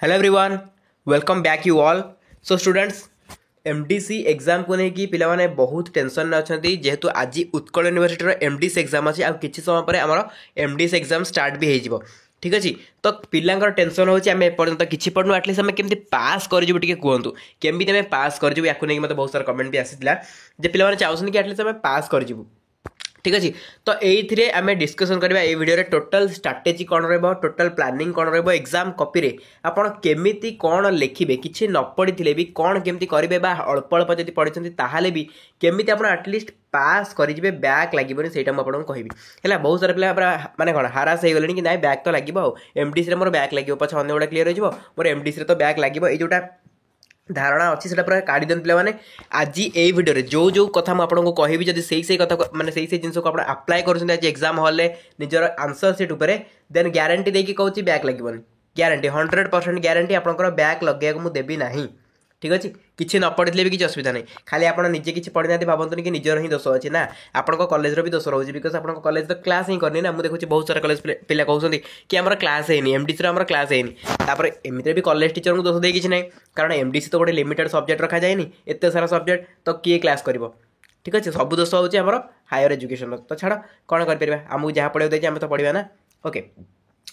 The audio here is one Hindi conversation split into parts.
Hello everyone, welcome back you all. So students, MDC exam को लेकिन पिला माने बहुत टेंशन में अच्छा जेहेतु आज उत्कल यूनिवर्सिटी एमडीसी एग्जाम अच्छी आ किसी समय पर आम एमडीसी एग्जाम स्टार्ट भी हो ठीक अच्छे। तो पिलांकर टेंशन होची आम एपर्यंत किसी पढ़नु आटलिस्ट आम केमती पास करजु टिके कहतु केमती आम पास करजु या मतलब बहुत सारा कमेंट भी आसीला जे पिला चाहते कि आटलिस्ट आम पास करजु ठीक अच्छे। तो ये आम डिस्कसन करवा ये वीडियो टोटल स्ट्राटेजी कौन रहा टोटल प्लानिंग कौन रहा एग्जाम कॉपी आपड़ केमी कौन लिखे किसी न पढ़ी थे भी कौन केमती करेंगे अल्प अल्प जब पढ़ी ताहले भी केमी आप एटलिस्ट पास करेंगे बैक लगे से मुझे कहबी है। बहुत सारा पिला माने कौन हारास हो गले कि ना बैक तो लगे एमडीसी मोर बैक लगे पछे अन्य गुड़ा क्लीयर हो मोर एमडीसी तो बैक लगे ये जोटा धारणा अच्छी से पूरा काढ़ी दिखाँ पे मैंने आज ये वीडियो जो जो कथा मुझे कहबी जब से कथा मैंने से जिन को अप्लाई कर एग्जाम हॉल निजर आंसर सीट उपर देन ग्यारंटी देकी कहूँ बैक लगे ग्यारंटी 100% ग्यारंटी आपंकर बैक लगे मुझे देवी ना ठीक अच्छे। किसी न पढ़ी भी किसी असुविधा नहीं खाली आप निजे किसी पढ़ी ना भावतुनि कि निजर ही दोष अच्छे ना आपंक कॉलेज भी दोष रोचे बिकज आप कॉलेज तो क्लास ही करनी ना मुझे देखुची बहुत सारा कॉलेज पिला कहते कि आम क्लास है एमडीसी आम क्लास है एमती भी कॉलेज टीचर को दोष दे कि ना कारण एमडीसी तो गोटे लिमिटेड सब्जेक्ट रखा जाए एत सारा सब्जेक्ट तो किए क्लास कर ठीक अच्छे। सब दोष होची आम हायर एजुकेशन तो छाड़ कौन कर आमको जहाँ पढ़ा देखे आम तो पढ़ा ना ओके।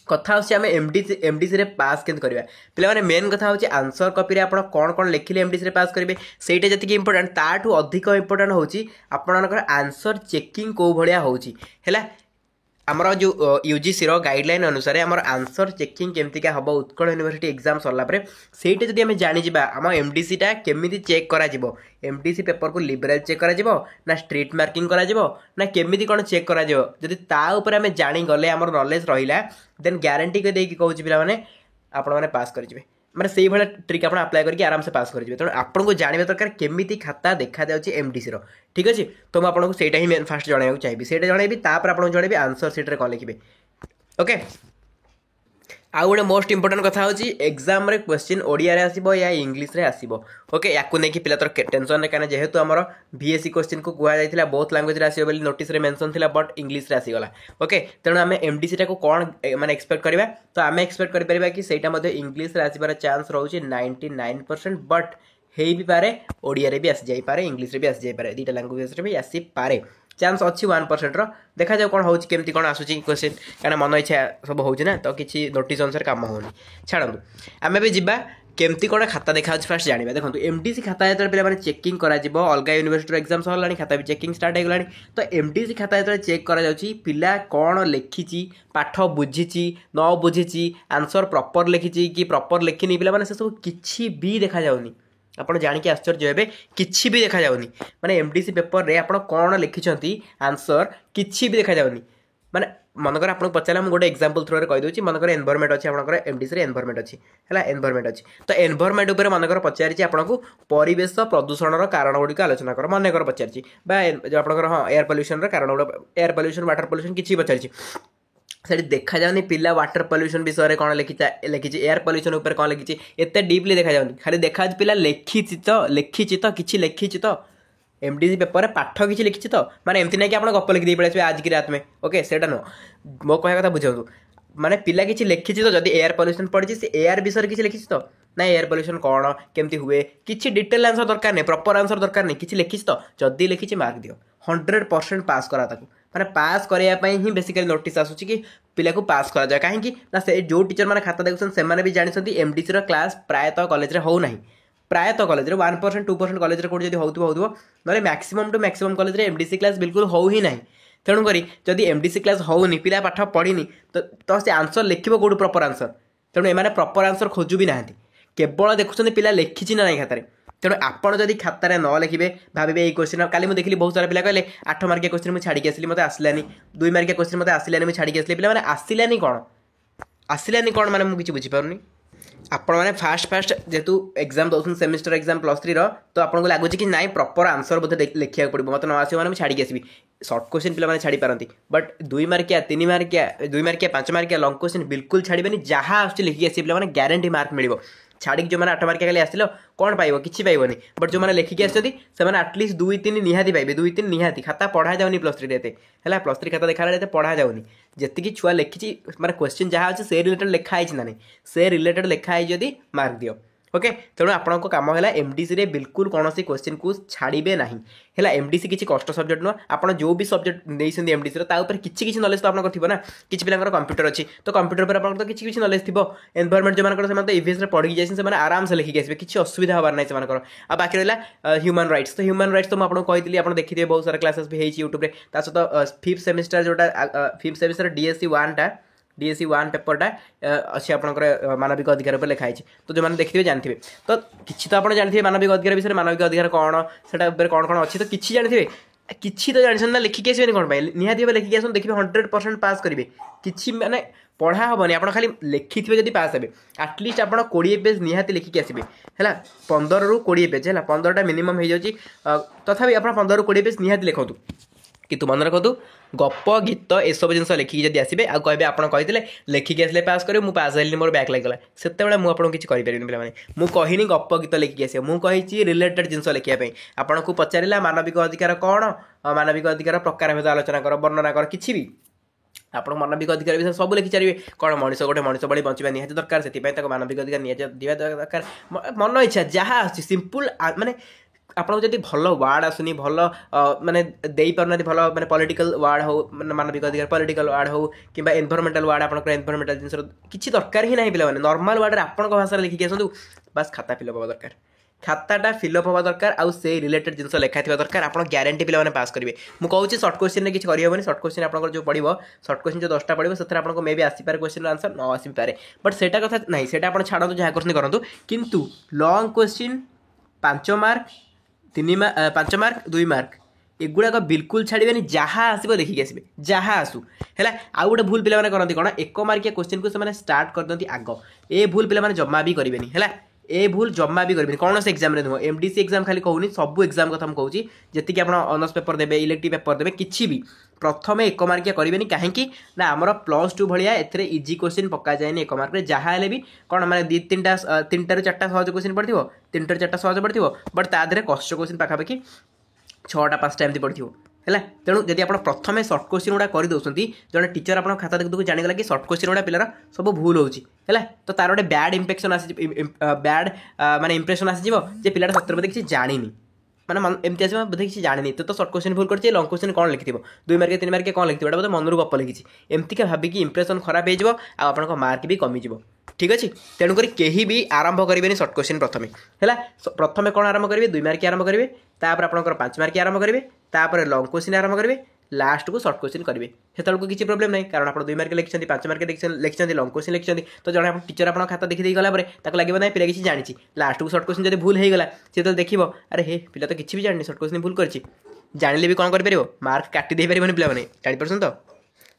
कथा आम एमडीसी रे पास केमती करवा पे मेन कथा होची आंसर कॉपी आप कौन कौन लिखिले एमडीसी रे पास करेंगे सहीटा जी इंपोर्टाट ताठू अधिक इंपोर्टाट होची आपनकर आंसर चेकिंग कौ भाया होची है आमर जो यूजीसी गाइडलाइन अनुसार आम आंसर चेकिंग केमतिका हम उत्कल यूनिवर्सिटी एग्जाम सरला सहीटा जब आम जानीजा आम एमडीसीटा केमी चेक कर एमडीसी पेपर को लिबराल चेक कर ना स्ट्रीट मार्किंग ना केमी कौन चेक कर आम जागले आम नॉलेज रहा देन ग्यारंटी देकी कहूँ पे आपने पास करेंगे मैंने से भाई ट्रिक आप अप्लाई करके आराम से पास करेंगे तेणु आपको जानवा दरकार केमी खाता देखा जाऊँगी एमडीसी ठीक अच्छे। तो मुझे सहीटा ही मेन फास्ट जनवाक चाहिए से जनइबी आपको जनइबी आंसर सीट्रे कौन लिखे ओके। आउ गोटे मोस्ट इंपोर्टाट कथा होची एग्जाम रे क्वेश्चन ओडिया रे आसीबो या इंग्लिश रे आसीबो ओके। याकू नहीं पिला तर टेंशन कहीं जेहेतु आमर बीएससी क्वेश्चन को कह जाता बहुत लैंग्वेज रे आसीबो बोली नोटिस रे मेंशन थिला बट इंग्लिश रे आसीगला ओके। तेणु आम एमडीसी को कौन माने एक्सपेक्ट करवा तो आम एक्सपेक्ट करें कि सहीटा इंग्लिश रे आसीबार चांस रोचे 99% बट हो भी पारे ओडिया रे भी आसी जाई पारे इंग्लिश रे भी आसी जाई पारे दुईटा लैंग्वेज रे भी आसी पारे चांस अच्छी 1% देखा जाओ कौन होची केमती कौन आसूची क्वेश्चन क्या मन इच्छा सब हो तो किसी नोटिस अनुसार काम होनी छाड़ू आम भी जा केमती कौन खाता देखा फास्ट जाना देखो एमडीसी खाता जो पे चेकिंग कर अलग यूनिवर्सिटी एग्जाम सरला खाता भी चेकिंग स्टार्ट हो गला तो एमडीसी खाता जो चेक कर पिला कौन लिखी पाठ बुझी न बुझी आंसर प्रॉपर लिखी कि प्रॉपर लिखिनी पिला माने से सब किछि भी देखा जाउनी आप जानिकी आश्चर्य हे किसी भी देखा जाउनी माने एमडीसी पेपर रे आप कौन लिखिं आंसर किसी भी देखा जाउनी माने मनकर आपको पचारा मुझे गोटे एग्जांपल थ्रू कहीदे मनकर एनवायरमेंट अच्छी आप एमडीसी रे एनवायरमेंट अच्छी है एनवायरमेंट अच्छी तो एनवायरमेंट उपर मनकर पचारि आपको परिवेश प्रदूषण कारण गुड़िक आलोचना कर मनकर पचारि जो आप हाँ एयर पॉल्यूशन कारण गुड़ा एयर पॉल्यूशन वाटर पॉल्यूशन किसी पचारि से देखा जाऊनी पिला वाटर पॉल्यूशन विषय कौन लिखी एयर पॉल्यूशन ऊपर कौन लिखी एत डीपली देखा जाऊनी खाली देखा पिला लिखी तो किसी लिखी तो एमडीसी पेपर पाठ किसी लिखी तो माने एमती ना कि आप गप लिखी पड़े आज की रात में ओके सेटा नुह मो कह कथा बुझाऊ माने पिला किसी लिखी तो जब एयर पॉल्यूशन पड़ी से एयर विषय किसी लिखी तो ना एयर पॉल्यूशन कौन केमती हुए किसी डिटेल आंसर दरकार नहीं प्रॉपर आंसर दरकार नहीं किसी लिखी तो जदि लिखी मार्क दियो 100% पास करा मैंने पास करने ही बेसिकली नोटिस आसूची कि पिला को पास करा जाए कहीं ना से जो टीचर मैंने खाता देखुन से भी जानते एमडीसी क्लास प्रायतः कॉलेज रे हो ना प्रायतः कॉलेज 1% 2% कॉलेज कौट हो ना maximum to maximum college MDC class बिल्कुल हो ही ना तेणुक जदि एमडीसी क्लास होनी पिला पाठ पढ़ी तो से आंसर लिखो कौट प्रॉपर आंसर तेणु एम प्रॉपर आंसर खोजु भी ना केवल देखुं पिला लिखी ना खातार तेणु आपड़ जदि खातार न लिखे भावे ये क्वेश्चन काली मुझे देखिए बहुत सारा पिला कहले 8 मार्किया क्वेश्चन मुझे छाड़ी आसली मत आसलानी 2 मार्किया क्वेश्चन मत आसलानी मुझे छाड़ी आसली पिला आसलानी कौन माने मुझे किसी बुझीपारूनी आपण मैंने फास्ट जेहतु एग्जाम दौन सेमिस्टर एग्जाम +3 तो आपको लगुच कि ना प्रॉपर आंसर बोधे लिखा पड़ो मत न आसो मैंने छाड़ी आसबि सर्ट क्वेश्चन पे छाड़ी पारती बट 2 मार्किया 3 मार्किया 2 मार्किया 5 मार्किया लंग क्वेश्चन बिल्कुल छाड़बे जहाँ आस लिखिक आस पे ग्यारंटी मार्क मिल छाड़ी जो मैंने 8 मार्किया खाली आसिल कौन पाइब किसी पाइबनी बट जो मैंने लेखिकी आसते आटलिस्ट 2-3 निहाती पाइबे 2-3 निहाती खाता पढ़ा जाऊनी +3 है +3 खाता देखा पढ़ा जाऊनी जी छुआ लिखी मैंने क्वेश्चन जहाँ अच्छे से रिलेटेड लिखाई ना नहीं से रिलेटेड लिखाई जदि मार्क दियो ओके तेणु आपको कम है एमडीसी रे बिल्कुल कौन सी क्वेश्चन को छाड़े ना है एमडीसी किसी कष्ट सब्जेक्ट नुह आप जो भी सब्जेक्ट नहीं एमडीसी किसी नलेज तो आपको थी ना किसी पिला कंप्यूटर अच्छी तो कंप्यूटर पर आप किसी नलेज थी एनवायरमेंट जो तो इवीएस पढ़ी जाए आराम से लिखिक आसवे किसी असुविधा हबार ना से बाकी रहा ह्यूमन राइट्स तो ह्यूमन राइट्स तो मुझे कही आप देखिए बहुत सारा क्लासेस भी होती यूट्यूब में सहित 5th सेमिस्टर जोटा 5th सेमिस्टर डीएससी 1 पेपरटा अच्छी आपंकर मानविक अधिकार पर लिखाई तो जो मैंने देखिए जानते तो किसी तो आप जानते मानविक अधिकार विषय मानविक अधिकार कौन से कौन कौन अच्छी तो किसी जानते किसी तो जानी ना लिखिक आसबे कौन निहाती भाव लिखिक आस देखिए 100% पास करेंगे किसी माने पढ़ा हेनी आप खाली लिखि थे जब पास हे आटलिस्ट आप 20 पेज निहाती लिखिक आसबे है 15 ରୁ 20 पेज है 15टा मिनिमम हो जाए तथापि आप 15 ରୁ 20 पेज निहाती लिखु कितु मन रखु गप गीत ए सब जिन लिखिकी जब आसबे आ कहे आप कही लिखिकी आसले पास करेंगे मुझे पास हेल्ली मोर बैक लगे से मुझे किसी करें पे मुझे कहनी गप गीत लिखिकी आस मुझे रिलेटेड जिन लिखापी आपन को पचारा मानविक अधिकार कौन मानविक अधिकार प्रकार भेद आलोचना कर वर्णना कर किसी भी आप मानविक अधिकार विषय सब लिखि चाहिए कौन मनीष गोटे मनीष भाई बंचा निहत दरकार से मानविक अधिकार निहत दरकार मन इच्छा जहाँ अच्छी सिंपल माने आपको जब भल वार्ड आसुनी भल माने दे पारना भल माने पॉलिटिकल वार्ड हो मानविक अधिकार पॉलिटिकल वार्ड हो कि एनवायरमेंटल वार्ड आप एनवायरमेंटल जिन किसी दरकार ही ना पे नॉर्मल वार्ड आप भाषा लिखिक आसतु बस खाता फिलअप हवा दरकार खाताटा फिलअप हवा दरकार आउ से रिलेटेड जिन लिखा थी दरकार आप ग्यारंटी पे पास करेंगे मुझे कहूँ सर्ट क्वेश्चन में किसी करहबनी सर्ट क्वेश्चन आप जो पड़ो सर्ट क्वेश्चन जो 10टा पड़ो से आपको मे भी आसपे क्वेश्चन आंसर न आसपे बट से कथा ना से छाड़ू जहाँ करते करूँ किंतु long question 5 mark 5 mark 2 mark एगुड़ाक बिल्कुल छाड़े जहाँ आसो लिखिक आसबे जहाँ आसू है आउ गोटे भूल पे करती कौन 1 मार्किया क्वेश्चन को से स्टार्ट कर दिखती आग ए भूल पे जमा भी करेंगे है ए भूल जमा भी करेंगे कौन से एग्जाम नुह एमडीसी एग्जाम खाली कहूनी सब एग्जाम कथा मुझे जी आप ऑनर्स पेपर देवे इलेक्टिव पेपर देवे किसी भी प्रथम 1 मार्किया करेंगे कहीं ना आमर +2 भाया एथे इजी क्वेश्चन पका जाए 1 मार्क जहाँ भी कौन मैंने 2-3टा 3टारू 4टा सहज क्वेश्चन पड़ो 3टारू 4टा सहज पड़ो बट तादे कष्ट क्वेश्चन पाखापाखि 6टा 5टा एमती पड़ो है तेणु जब आप प्रथम सर्ट क्वेश्चन गुड़ा कर दौरान जड़े टीचर आप खाता देखते देखते जाणीगला कि सर्ट क्वेश्चन गुड़ा पिलार सब भूल होगा तो तार गोटे बैड इम्पेक्शन बैड माने इंप्रेशन आसो पिलाटा सत्तर बोधे किसी जानी माने एमती आस बोधे किसी जानी तो सर्ट क्वेश्चन भूल कर लंग क्वेश्चन कौन लिखी 2 मार्क 3 मार्क कौन लिखी बोधे मनरू गप लिखी एमती भाविक इंप्रेशन खराब हो आप मार्क भी कमिज ठीक अच्छे तेणुक कहीं भी आरंभ करेंगे सर्ट क्वेश्चन प्रथम है प्रथम कौन आरंभ करेंगे 2 मार्क आरंभ करेंगे तापर आपंकर 5 मार्क आरंभ करेंगे तापर लंग क्वेश्चन आरंभ करेंगे लास्ट को सर्ट क्वेश्चन करेंगे से किसी प्रोब्लेम नहीं कारण आप 2 मार्क लिखिं 5 मार्क लिखिं लंग क्वेश्चन लिखिं तो जब टीचर आप खाता देखी गला लगे ना पिला किसी जानी लास्ट को सर्ट क्वेश्चन जब भूल होगा सी तो देखो अरे हे पिला तो किसी भी जानी सर्ट क्वेश्चन भूल कर जानिले भी कौन कर मार्क काटी दे पारे पिला जापर तो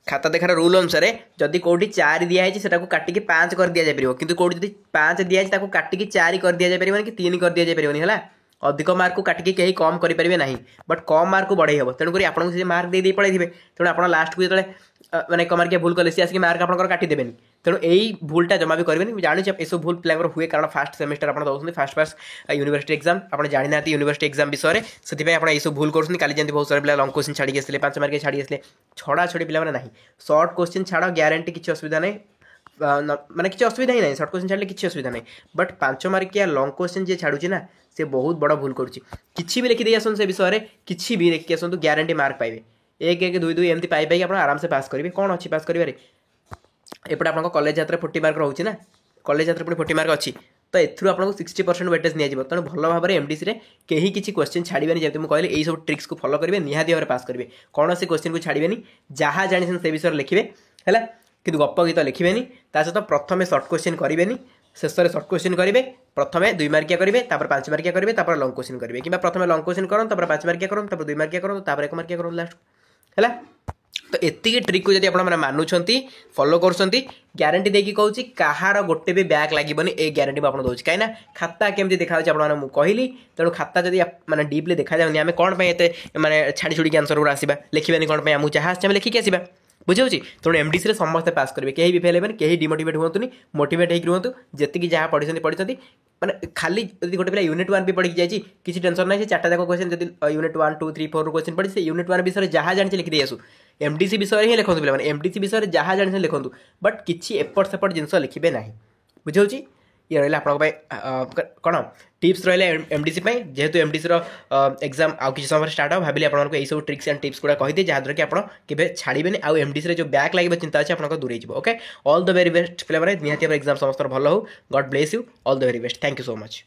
खाता देखार रूल अनुसार जदि कौटी 4 दिखाई से काटिकी 5 कर दि जापर कि कौटी 5 दिखाई काटिकी 4 कर दि जापर कि 3 कर दि जापर है अधिक मार्क को काटिकी कहीं कम करेंगे ना बट कम मार्क को बढ़े हम तेणुक आपको से मार्क दे पड़े थे तेणु आप लास्ट को जो मैंने 1 मार्किया भूल कले सी आसिक मार्क आप काटिदेवे तेणु यही भूलटा जमा भी करेंगे जानी ये सब भूल पिला हुए कारण फास्ट सेमेस्टर आप दौरान फास्ट यूनिवर्सिटी एग्जाम आप जानी ना यूनिवर्सिटी एग्जाम विषय से आप सब भूल कर खाली जमी बहुत सारा पिला लंग क्वेश्चन छाड़ी आसले 5 मार्क छाड़ी आसले छड़ा छड़ी पिला ना सर्ट क्वेश्चन छाड़ ग्यारंटी किसी असुविधा नहीं माने किसी असुविधा ही नहीं सर्ट क्वेश्चन छाड़े किसी असुविधा नहीं बट 5 मार्किया लंग क्वेश्चन जी छाड़ुची ना से बहुत बड़ा भूल करुच्ची किसी भी लिखिदे आसन से विषय में किसी भी लिखिक आसतु ग्यारंटी मार्क पाइबे 1 1 2 2 एमती पाई आप आराम से पास करेंगे कौन अच्छी पास करेंगे एपटे आप कॉलेज यात्रा 40 मार्क रोचे ना कॉलेज यात्रा पुणी 40 मार्क अच्छी तो एथु आपको 60% वेटेज निया तेणु भल भाव में एमडीसी रे कहीं किसी क्वेश्चन छाड़े जब मुझे कहली यही सब ट्रिक्स को फॉलो करेंगे निहाती भाव में पास करेंगे कौन से क्वेश्चन को छाड़े जहाँ जानी से विषय लिखे है कि गप गीत लिखे सहित प्रथम सर्ट क्वेश्चन करेंगे शेष में सर्ट क्वेश्चन करेंगे प्रथम 2 मार्किया करेंगे 5 मार्किया करेंगे लंग क्वेश्चन करेंगे कि प्रथम लंग क्वेश्चन करूँ 5 मार्किया करूँ 2 मार्किया करूँ 1 मार्किया करूँ लास्ट है तो एतिक ट्रिक को जब आप मानुंट फॉलो कर ग्यारंटी देकी कहूँ कहार गोटे भी बैक लगे ए ग्यारंटी आपको दूसरी कहीं खाता केमती देखा आपको कहली तेणु खाता जब मैंने डीपली देखा जाए आम कौन पे माने छाड़ी छुड़ी आंसर गुड़ा आसवा लिखा कौन पे आमको जहाँ आस लिखिक आसवा बुझे तेणु एमडीसी समस्ते पास करेंगे कहीं भी फेल हेबे कहीं डिमोटिवेट हुआ मोटिवेट होकर रुहतु जी जहाँ पढ़ी मैंने खाली जब गोटे पिला यूनिट 1 भी पढ़ी जाए किसी टेंशन ना चार्टा जाक क्वेश्चन जब यूनिट 1 2 3 4 क्वेश्चन पढ़ी से यूनिट 1 विषय जहाँ जानी लिखिदे आसू एमडीसी विषय ही लिखुँ पे एमडीसी विषय जहाँ जानी लिखुँ बट किसी एपट सेपट जिन लिखे ना बुझे ये रहा आप कौन टिप्स रहा एमडीसी जेहेतु एमडीसी एग्जाम आउ किसी समय स्टार्ट हो भाविली आपको यही सब ट्रिक्स एंड टिप्स गुड़ा कही जहाँद्वारा कि आप छाड़बे आउ एमडीसी जो बैक लगे चिंता अच्छे आपको दूर हो okay all the very best पे निहाती एग्जाम समस्त भल हो God bless you all the very best thank you so much.